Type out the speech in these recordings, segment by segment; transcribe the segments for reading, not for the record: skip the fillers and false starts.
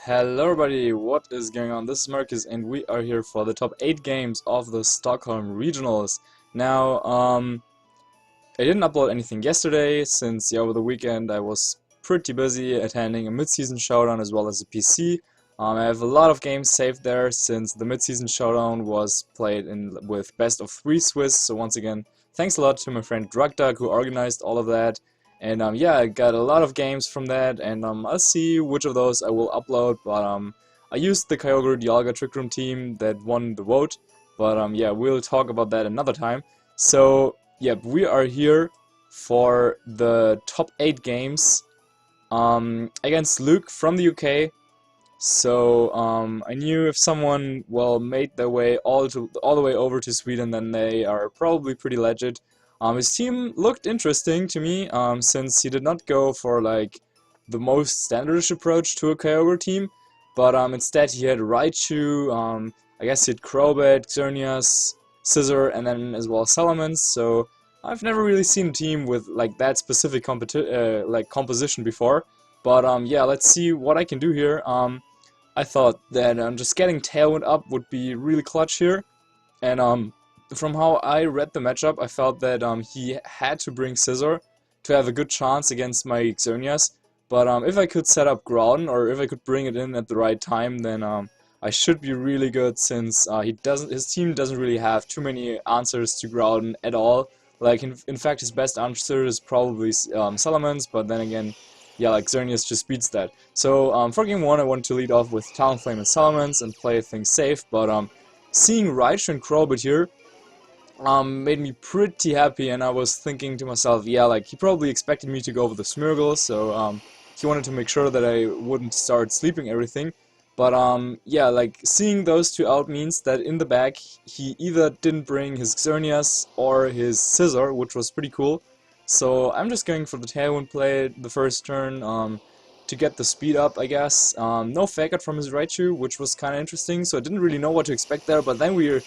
Hello everybody, what is going on? This is Marcus and we are here for the top 8 games of the Stockholm Regionals. Now, I didn't upload anything yesterday since over the weekend I was pretty busy attending a mid-season showdown as well as a PC. I have a lot of games saved there since the mid-season showdown was played with best of 3 Swiss, so once again, thanks a lot to my friend Drugdog who organized all of that. And yeah, I got a lot of games from that, and I'll see which of those I will upload, but I used the Kyogre Dialga Trick Room team that won the vote, but yeah, we'll talk about that another time. So, yeah, we are here for the top 8 games against Luke from the UK. So I knew if someone made their way all the way over to Sweden, then they are probably pretty legit. His team looked interesting to me since he did not go for like the most standardish approach to a Kyogre team, but instead he had Raichu, I guess he had Crobat, Xerneas, Scizor, and then as well Salamence. So I've never really seen a team with like that specific composition before. But yeah, let's see what I can do here. I thought that just getting Tailwind up would be really clutch here, and from how I read the matchup, I felt that he had to bring Scizor to have a good chance against my Xerneas. But if I could set up Groudon, or if I could bring it in at the right time, then I should be really good, since his team doesn't really have too many answers to Groudon at all. Like in fact, his best answer is probably Salamence, but then again, yeah, like Xerneas just beats that. So for game 1, I wanted to lead off with Talonflame and Salamence and play things safe, but seeing Raichu and Crobat here made me pretty happy, and I was thinking to myself, yeah, like he probably expected me to go with the Smeargle, so he wanted to make sure that I wouldn't start sleeping everything. But yeah, like seeing those two out means that in the back he either didn't bring his Xerneas or his Scizor, which was pretty cool. So I'm just going for the Tailwind play the first turn to get the speed up, I guess. No Fake Out from his Raichu, which was kind of interesting, so I didn't really know what to expect there, but then we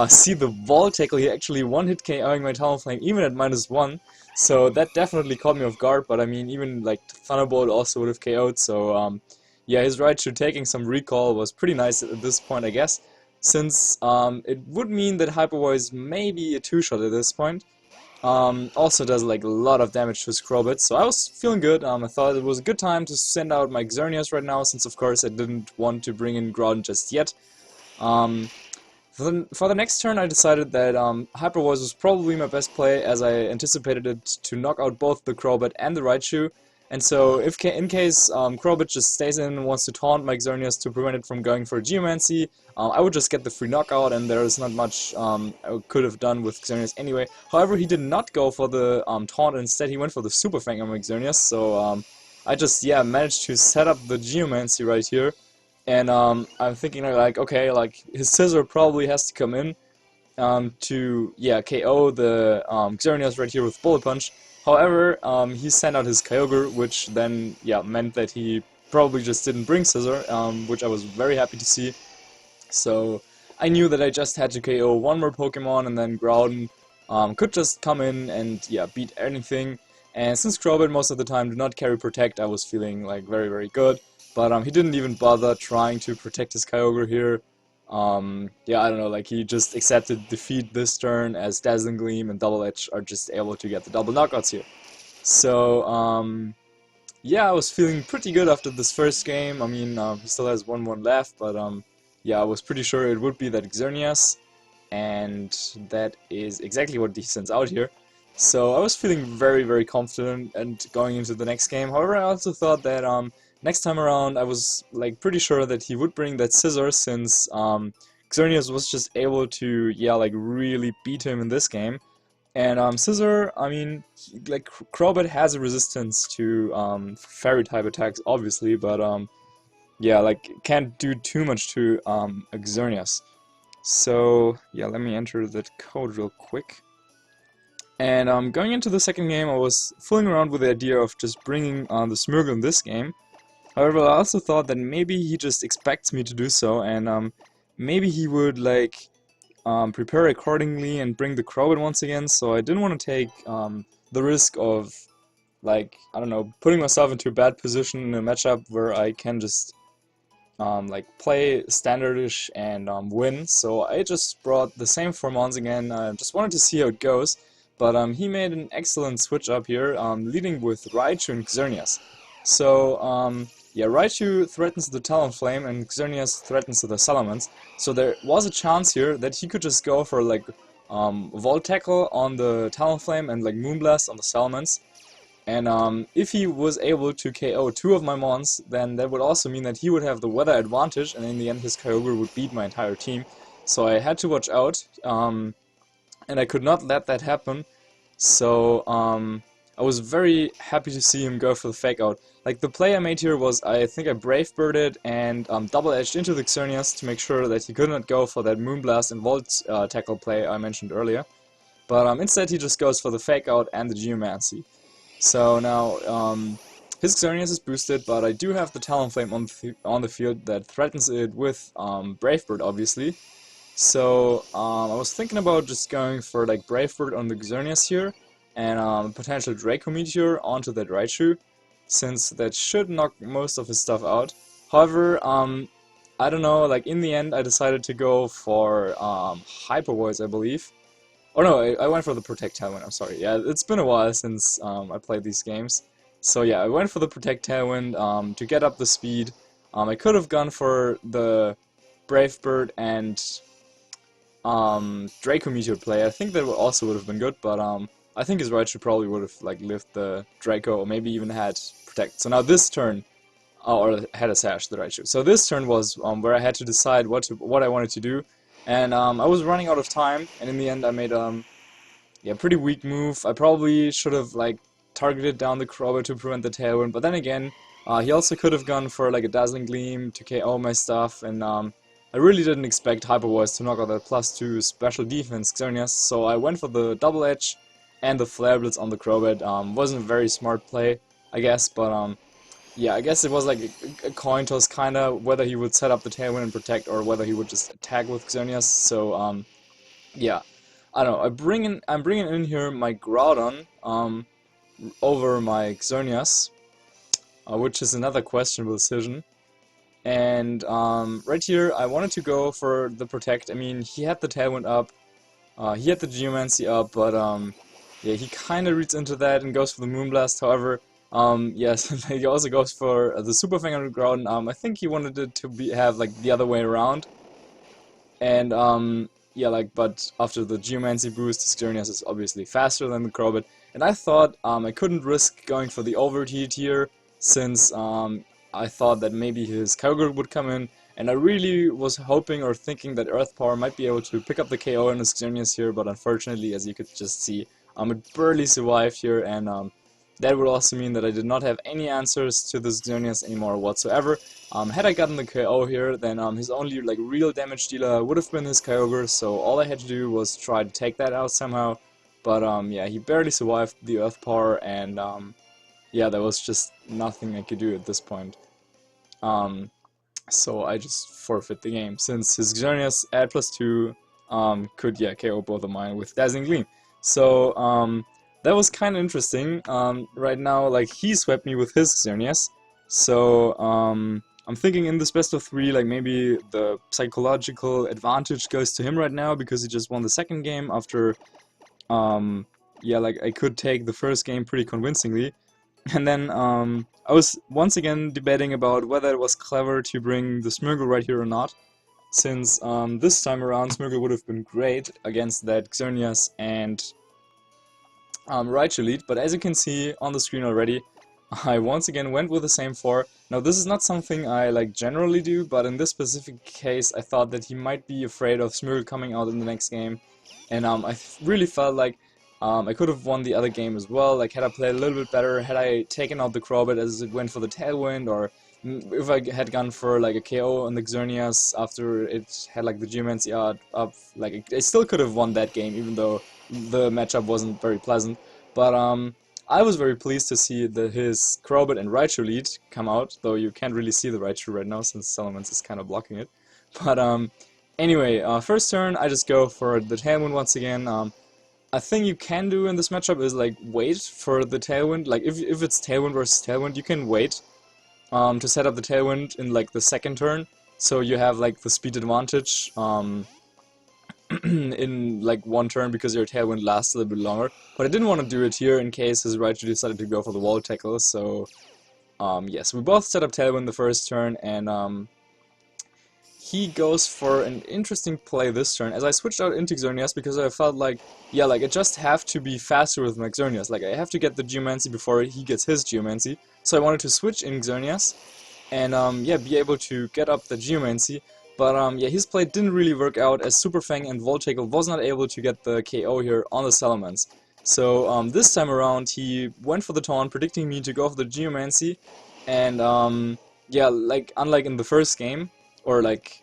see the Wall Tackle. He actually one-hit KOing my Talonflame even at -1, so that definitely caught me off guard, but I mean, even like Thunderbolt also would have KO'd, so yeah, his Raichu taking some recall was pretty nice at this point, I guess, since it would mean that Hyper Voice may be a 2-shot at this point. Also does like a lot of damage to his Crobat, so I was feeling good. I thought it was a good time to send out my Xerneas right now, since of course I didn't want to bring in Groudon just yet. For the next turn I decided that Hyper Voice was probably my best play, as I anticipated it to knock out both the Crobat and the Raichu. And so, in case Crobat just stays in and wants to taunt my Xerneas to prevent it from going for Geomancy, I would just get the free knockout, and there is not much I could have done with Xerneas anyway. However, he did not go for the taunt, instead he went for the Super Fang on my Xerneas, so I just, yeah, managed to set up the Geomancy right here. And I'm thinking like, okay, like his Scizor probably has to come in to, yeah, KO the Xerneas right here with Bullet Punch. However, he sent out his Kyogre, which then, yeah, meant that he probably just didn't bring Scizor, which I was very happy to see. So I knew that I just had to KO one more Pokemon, and then Groudon could just come in and, yeah, beat anything. And since Crobat most of the time did not carry Protect, I was feeling like very, very good. But he didn't even bother trying to protect his Kyogre here. Yeah, I don't know, like he just accepted defeat this turn, as Dazzling Gleam and Double Edge are just able to get the double knockouts here. So, yeah, I was feeling pretty good after this first game. I mean, he still has 1-1 left, but yeah, I was pretty sure it would be that Xerneas, and that is exactly what he sends out here. So I was feeling very, very confident and going into the next game. However, I also thought that next time around I was like pretty sure that he would bring that Scizor, since Xerneas was just able to, yeah, like really beat him in this game. And Scizor, I mean, like Crobat has a resistance to fairy type attacks, obviously, but yeah, like can't do too much to Xerneas. So yeah, let me enter the code real quick. And going into the second game, I was fooling around with the idea of just bringing the Smeargle in this game. However, I also thought that maybe he just expects me to do so, and maybe he would like prepare accordingly and bring the Crobat once again. So I didn't want to take the risk of, like, I don't know, putting myself into a bad position in a matchup where I can just like play standardish and win. So I just brought the same for mons again. Just wanted to see how it goes. But he made an excellent switch up here, leading with Raichu and Xerneas. So yeah, Raichu threatens the Talonflame and Xerneas threatens the Salamence. So there was a chance here that he could just go for like Volt Tackle on the Talonflame and like Moonblast on the Salamence. And if he was able to KO 2 of my mons, then that would also mean that he would have the weather advantage, and in the end his Kyogre would beat my entire team. So I had to watch out, and I could not let that happen. So I was very happy to see him go for the fake out. Like the play I made here was, I think I Brave Birded and double edged into the Xerneas to make sure that he could not go for that Moonblast and Volt Tackle play I mentioned earlier. But instead he just goes for the fake out and the Geomancy. So now, his Xerneas is boosted, but I do have the Talonflame on the field that threatens it with Brave Bird, obviously. So I was thinking about just going for like Brave Bird on the Xerneas here, and potential Draco Meteor onto that Raichu, since that should knock most of his stuff out. However, I don't know, like in the end I decided to go for Hyper Voice, I believe. Oh no, I went for the Protect Tailwind, I'm sorry. Yeah, it's been a while since I played these games. So yeah, I went for the Protect Tailwind to get up the speed. I could have gone for the Brave Bird and Draco Meteor play. I think that also would have been good, but I think his Raichu probably would have like lived the Draco, or maybe even had Protect. So now this turn, or had a Sash, the Raichu. So this turn was where I had to decide what I wanted to do. And I was running out of time, and in the end I made yeah, pretty weak move. I probably should have like targeted down the Crobat to prevent the Tailwind, but then again, he also could have gone for like a Dazzling Gleam to KO my stuff, and I really didn't expect Hyper Voice to knock out that +2 special defense Xerneas, so I went for the Double Edge and the Flare Blitz on the Crobat. Wasn't a very smart play, I guess, but yeah, I guess it was like a coin toss kinda, whether he would set up the Tailwind and Protect or whether he would just attack with Xerneas. So yeah, I don't know. I'm bringing in here my Groudon over my Xerneas, which is another questionable decision. And right here I wanted to go for the Protect. I mean, he had the Tailwind up, he had the Geomancy up, but yeah, he kinda reads into that and goes for the Moonblast. However, yes, he also goes for the Super Fang on the ground. I think he wanted it to have like the other way around. And yeah, like, but after the Geomancy boost, Xerneas is obviously faster than the Crobat. And I thought I couldn't risk going for the overheat here, since I thought that maybe his Kyogre would come in. And I really was hoping or thinking that Earth Power might be able to pick up the KO in his Xerneas here, but unfortunately, as you could just see, it barely survived here, and that would also mean that I did not have any answers to this Xerneas anymore whatsoever. Had I gotten the KO here, then his only like real damage dealer would have been his Kyogre, so all I had to do was try to take that out somehow. But yeah, he barely survived the Earth Power, and yeah, there was just nothing I could do at this point. So I just forfeit the game, since his Xerneas at +2 could, yeah, KO both of mine with Dazzling Gleam. So that was kind of interesting. Right now, like, he swept me with his Xerneas, so I'm thinking in this best of 3, like, maybe the psychological advantage goes to him right now, because he just won the second game after, yeah, like, I could take the first game pretty convincingly. And then I was once again debating about whether it was clever to bring the Smeargle right here or not, since this time around Smeargle would have been great against that Xerneas and Raichu lead, but as you can see on the screen already, I once again went with the same 4. Now this is not something I like generally do, but in this specific case I thought that he might be afraid of Smeargle coming out in the next game, and I really felt like I could have won the other game as well. Like, had I played a little bit better, had I taken out the Crobat as it went for the Tailwind, or if I had gone for like a KO on the Xerneas after it had like the Geomancy up, like I still could have won that game, even though the matchup wasn't very pleasant. But I was very pleased to see that his Crobat and Raichu lead come out, though you can't really see the Raichu right now since Salamence is kind of blocking it. But anyway, first turn I just go for the Tailwind once again. A thing you can do in this matchup is like wait for the Tailwind. Like if it's Tailwind versus Tailwind, you can wait to set up the Tailwind in like the second turn, so you have like the speed advantage in like one turn because your Tailwind lasts a little bit longer. But I didn't want to do it here in case his Raichu decided to go for the wall tackle, so yes, we both set up Tailwind the first turn, and he goes for an interesting play this turn, as I switched out into Xerneas because I felt like, yeah, like I just have to be faster with my Xerneas. Like I have to get the Geomancy before he gets his Geomancy. So I wanted to switch in Xerneas and yeah, be able to get up the Geomancy. But yeah, his play didn't really work out as Super Fang and Voltackle was not able to get the KO here on the Salamence. So this time around he went for the taunt, predicting me to go for the Geomancy, and yeah, like unlike in the first game, or like,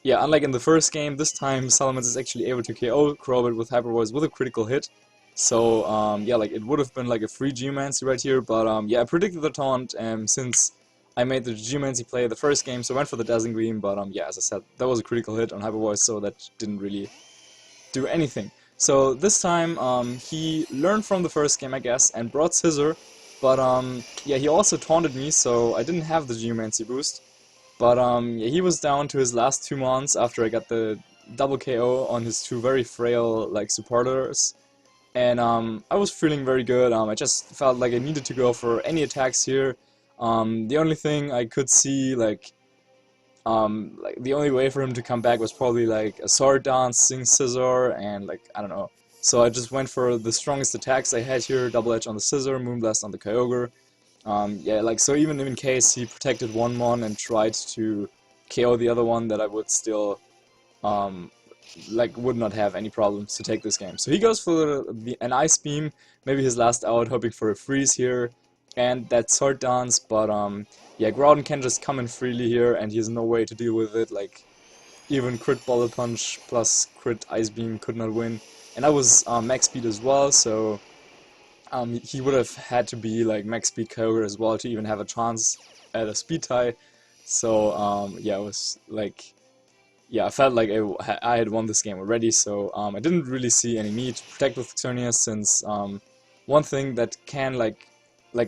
yeah, unlike in the first game, this time Salamence is actually able to KO Crowbit with Hyper Voice with a critical hit. So yeah, like it would have been like a free Geomancy right here, but yeah, I predicted the taunt since I made the Geomancy play the first game, so I went for the Dazzling Gleam, but yeah, as I said, that was a critical hit on Hyper Voice, so that didn't really do anything. So this time he learned from the first game, I guess, and brought Scizor, but yeah, he also taunted me, so I didn't have the Geomancy boost. But yeah, he was down to his last 2 mons after I got the double KO on his 2 very frail like supporters, and I was feeling very good. I just felt like I needed to go for any attacks here. The only thing I could see, like the only way for him to come back was probably like a Sword Dance, Sing Scizor, and like I don't know. So I just went for the strongest attacks I had here: Double Edge on the Scizor, Moonblast on the Kyogre. Yeah, like, so even in case he protected one mon and tried to KO the other one, that I would still, like, would not have any problems to take this game. So he goes for an Ice Beam, maybe his last out, hoping for a freeze here, and that Sword Dance, but, yeah, Groudon can just come in freely here, and he has no way to deal with it, like, even crit Bullet Punch plus crit Ice Beam could not win. And I was max speed as well, so he would have had to be like max speed Kyogre as well to even have a chance at a speed tie. So yeah, it was like, yeah, I felt like I had won this game already. So I didn't really see any need to protect with Xerneas, since one thing that can like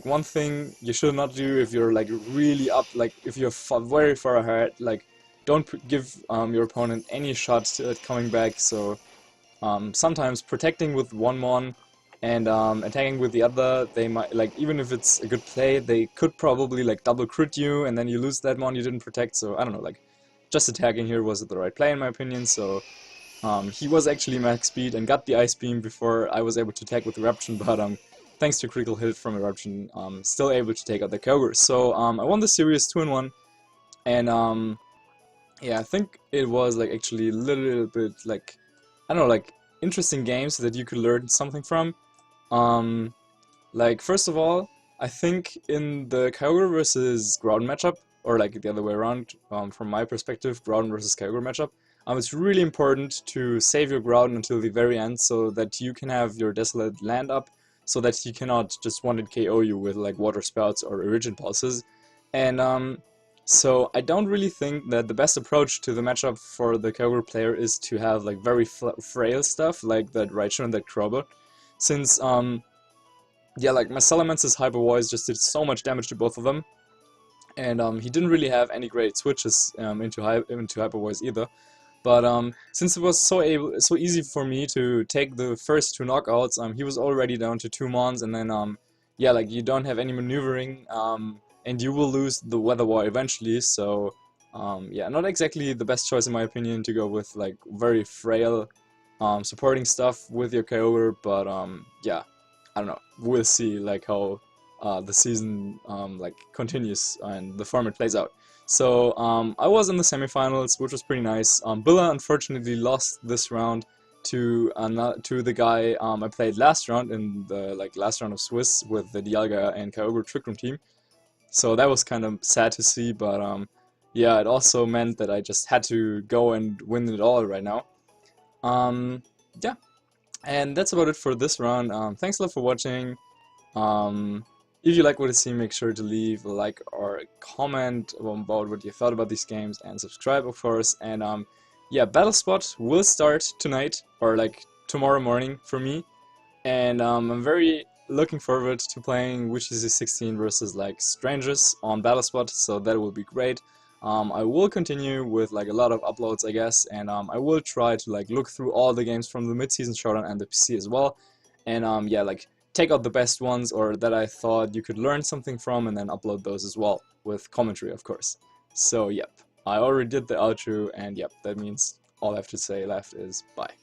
one thing you should not do if you're like really up, like if you're very far ahead, like don't give your opponent any shots at coming back. So sometimes protecting with one mon and attacking with the other, they might, like, even if it's a good play, they could probably like double crit you and then you lose that mon you didn't protect. So I don't know, like, just attacking here was the right play in my opinion. So he was actually max speed and got the Ice Beam before I was able to attack with Eruption, but thanks to critical hit from Eruption, still able to take out the Kyogre. So I won the series 2-1, and yeah, I think it was like actually a little bit like, I don't know, like interesting games that you could learn something from. Like, first of all, I think in the Kyogre versus Groudon matchup, or like the other way around, from my perspective, Groudon versus Kyogre matchup, it's really important to save your Groudon until the very end so that you can have your Desolate land up, so that he cannot just one-hit KO you with like Water Spouts or Origin Pulses. And so I don't really think that the best approach to the matchup for the Kyogre player is to have like very frail stuff like that Raichu and that Crowbit, since yeah, like my Salamence's Hyper Voice just did so much damage to both of them, and he didn't really have any great switches into Hyper Voice either. But since it was so easy for me to take the first 2 knockouts, he was already down to 2 mons, and then yeah, like you don't have any maneuvering, and you will lose the Weather War eventually. So yeah, not exactly the best choice in my opinion to go with like very frail supporting stuff with your Kyogre, but yeah, I don't know. We'll see like how the season like continues and the format plays out. So I was in the semifinals, which was pretty nice. Billa unfortunately lost this round to the guy I played last round in the last round of Swiss with the Dialga and Kyogre Trick Room team. So that was kind of sad to see, but yeah, it also meant that I just had to go and win it all right now. Yeah, and that's about it for this round. Thanks a lot for watching. If you like what you see, make sure to leave a like or a comment about what you thought about these games, and subscribe, of course. And yeah, Battle Spot will start tonight, or like tomorrow morning for me. And I'm very looking forward to playing VGC16 versus like strangers on Battlespot, so that will be great. I will continue with like a lot of uploads, I guess, and I will try to like look through all the games from the mid-season showdown and the PC as well, and yeah, like take out the best ones or that I thought you could learn something from, and then upload those as well with commentary, of course. So yep, I already did the outro, and yep, that means all I have to say left is bye.